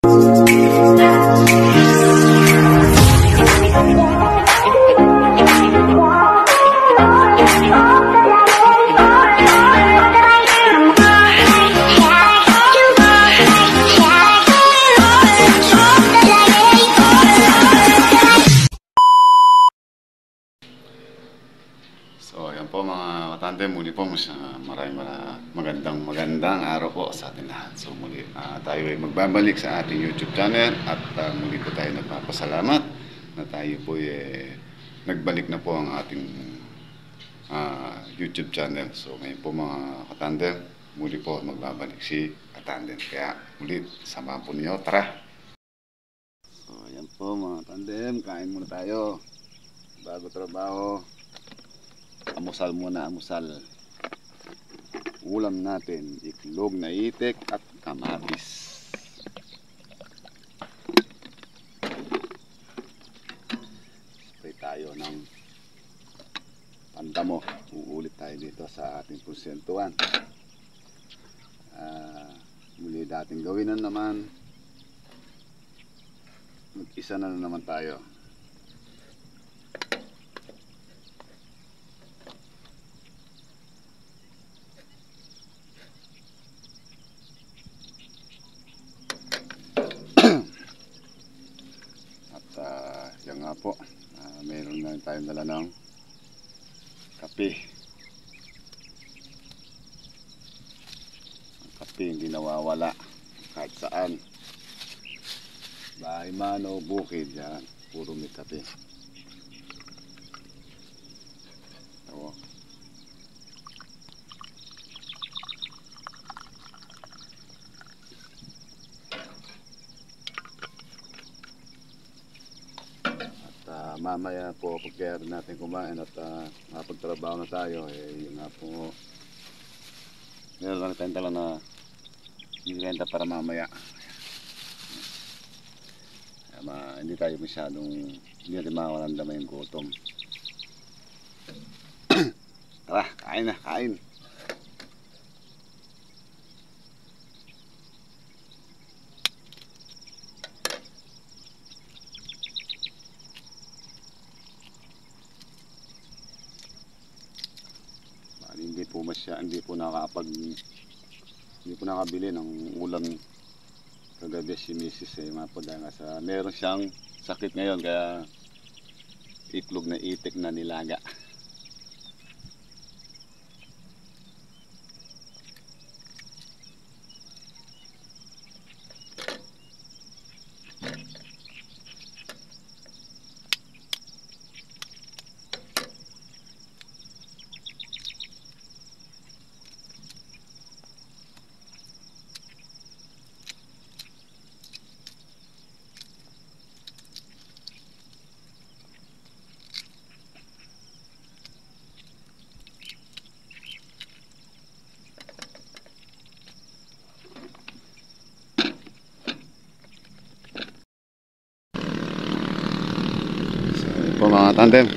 So ayan po mga katandem, muli po maraming magandang araw po sa ating lahat. So muli tayo ay magbabalik sa ating YouTube channel at muli po tayo nagpapasalamat na tayo po nagbalik na po ang ating YouTube channel. So ngayon po mga katandem, muli po magbabalik si katandem. Kaya muli samahan po niyo, tara! So ayan po mga katandem, kain muna tayo bago trabaho. Amusal muna, amusal. Ulam natin, itlog na itik at kamatis. Spray tayo ng pandamo. Uulit tayo dito sa ating porsentuhan. Muli dating gawin na naman. Mag-isa na naman tayo. Yan nga po, mayroon na tayong dala ng kape. Ang kape hindi nawawala kahit saan, bahay man o bukid, yan, puro may kape. Oo. Mamaya po pagkaya natin kumain at makapagtrabaho na tayo, yun nga po, meron na tayong tala na nilenta para mamaya. Hindi tayo masyadong, hindi natin makawalan damay yung gutom. Tara, kain na, kain! Hindi po nakabili ng ulam kagabi si Mrs. Mga po dahil sa meron siyang sakit ngayon, kaya itlog na itik na nilaga. Po mga tandem,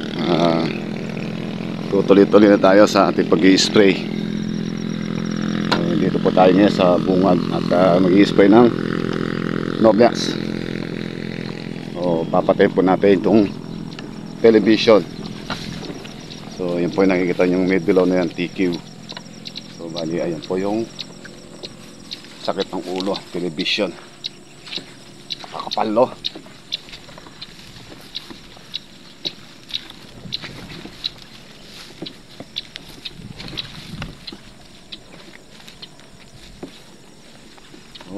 tutuloy-tuloy na tayo sa ating pag-i-spray. Dito po tayo ngayon sa bungad at mag-i-spray ng Novlex. So papatayin po natin itong television. So yan po yung nakikita yung mid-below na yan, TQ. So bali ayan po yung sakit ng ulo, television. Nakakapal, no?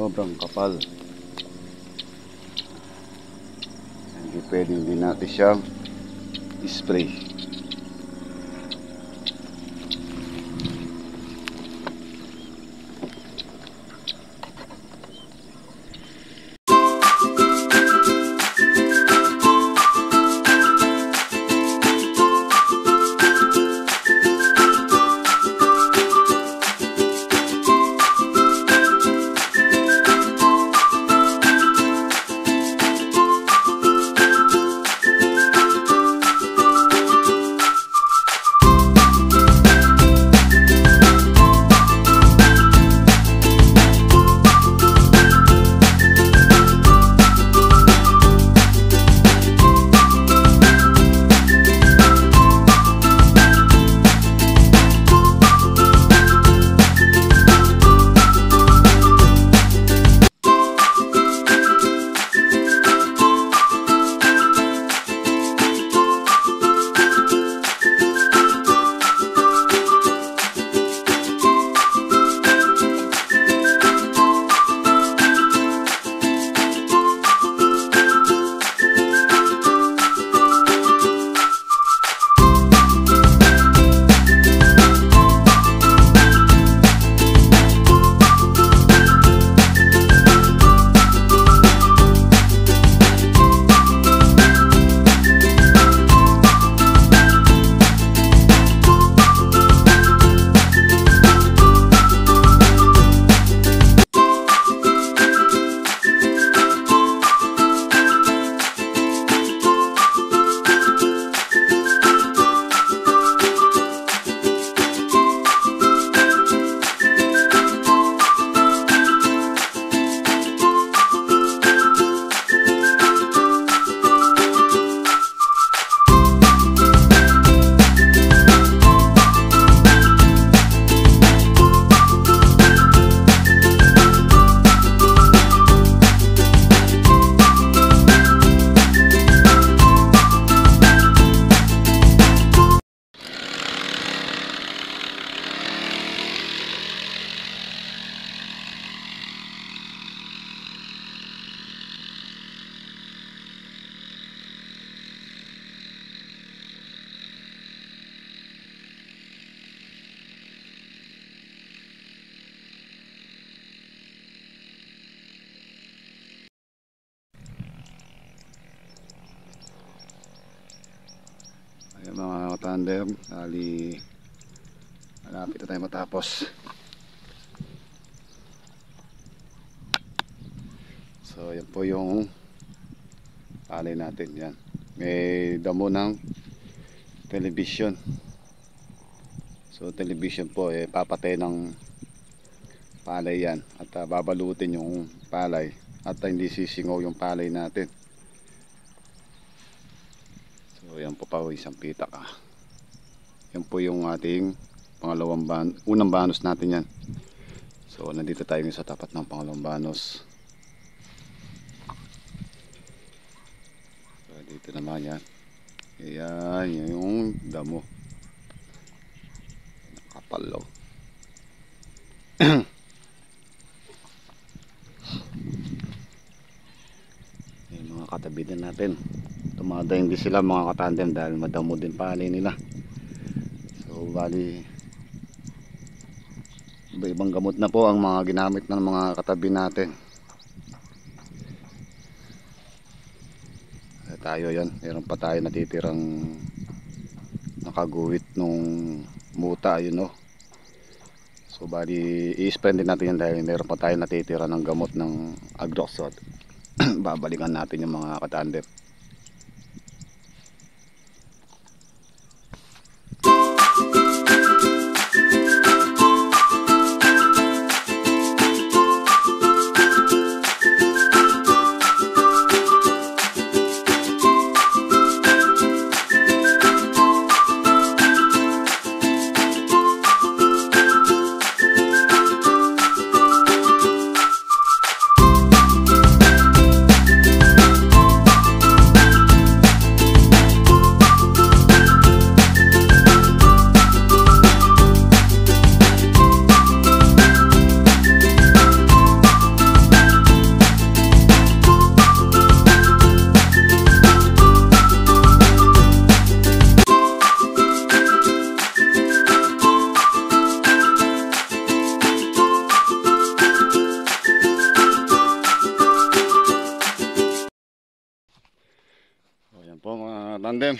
Sobrang kapal. Hindi pwedeng din natin siyang spray. Ayan mga tandem, ali malapit na tayo matapos. So yan po yung palay natin. Yan, may damo ng television. So television po papatay ng palay yan at babalutin yung palay at hindi sisingaw yung palay natin. So yan po pa isang pitak. Yan po yung ating unang banos natin yan. So nandito tayo sa tapat ng pangalawang banos. So dito naman yan. Ayan yung damo. Nakapalo. Yung mga katabi din natin. Tumadayin din sila mga katandem dahil madamo din palay nila. So bali iba-ibang gamot na po ang mga ginamit ng mga katabi natin. Tayo yan, meron pa tayo natitirang nakaguhit nung muta, yun no. So bali i-spend din natin yan dahil meron pa tayo natitira ng gamot ng Agroxod. Babalikan natin yung mga katandem. Po mga tandem,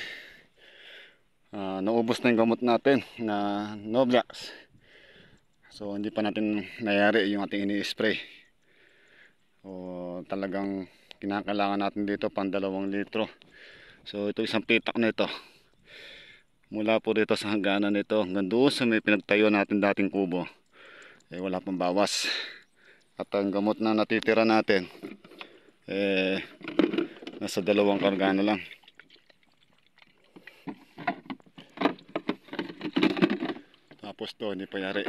naubos na yung gamot natin na Noblax. So hindi pa natin nayari yung ating ini-spray. O talagang kinakailangan natin dito pang 2 litro. So ito isang pitak na ito. Mula po dito sa hangganan nito hanggang doon sa may pinagtayo natin dating kubo. Wala pang bawas. At ang gamot na natitira natin nasa 2 karga na lang. Tapos to hindi pa yari.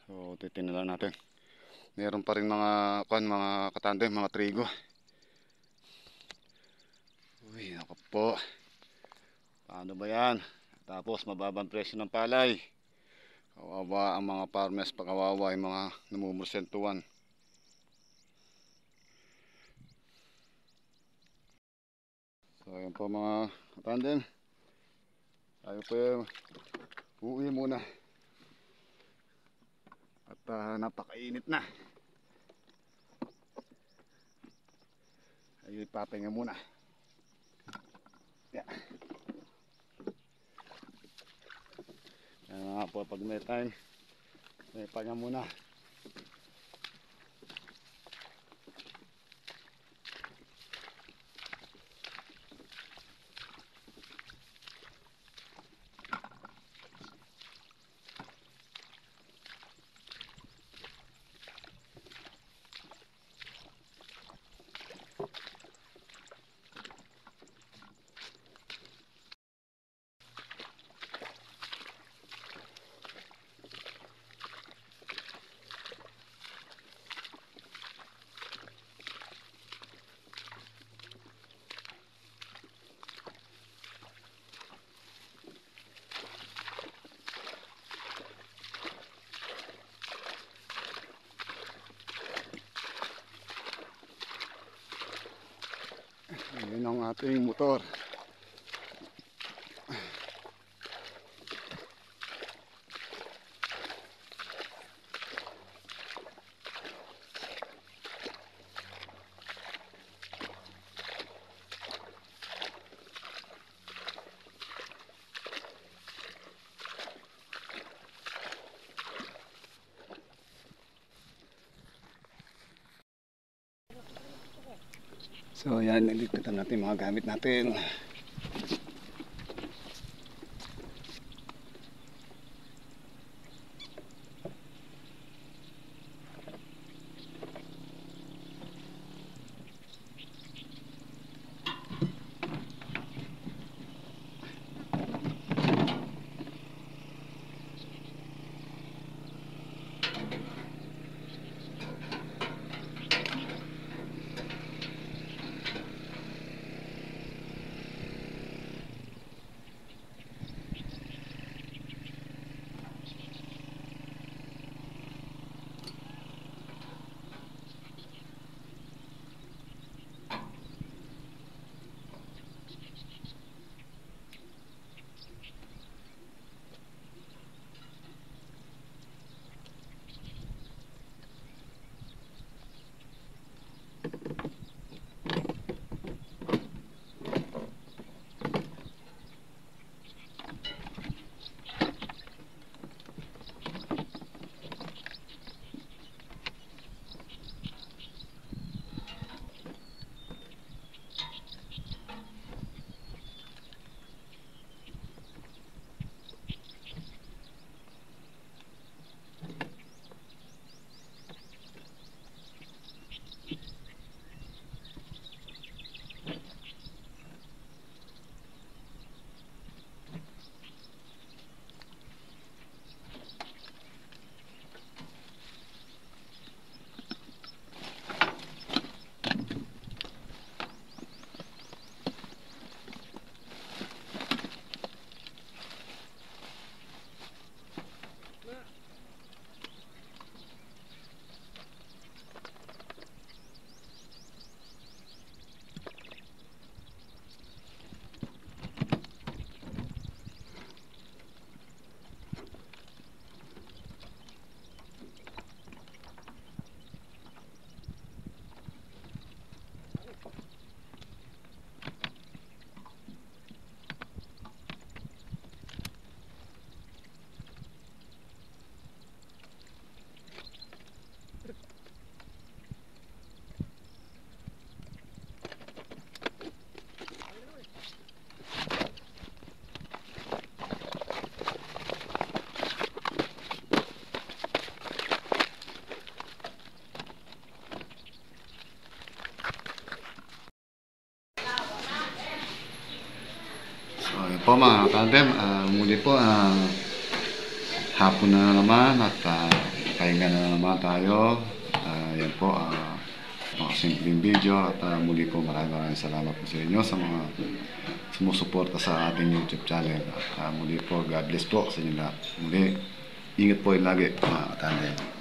So titingnan natin. Meron pa rin mga katandem, mga trigo. Uy, ako po. Paano ba yan? Tapos mababang presyo ng palay. Kawawa ang mga farmers, pakawawa yung mga namumursentuhan. So ayan po mga katandem. Tayo po uuwi muna. At napakainit na. Ay ipapahinga muna. Yeah. Yan nga po pag may time, may pahinga muna. Ayan ang ating motor. So yan, nilipitan natin mga gamit natin. So yun po mga tandem, muli po hapon na naman at pahinga na naman tayo. Yan po, simpleng video at muli po maraming salamat po sa inyo sa mga sumusuporta sa ating YouTube channel. At muli po, God bless po sa inyo lahat. Muli, ingat po lagi mga tandem.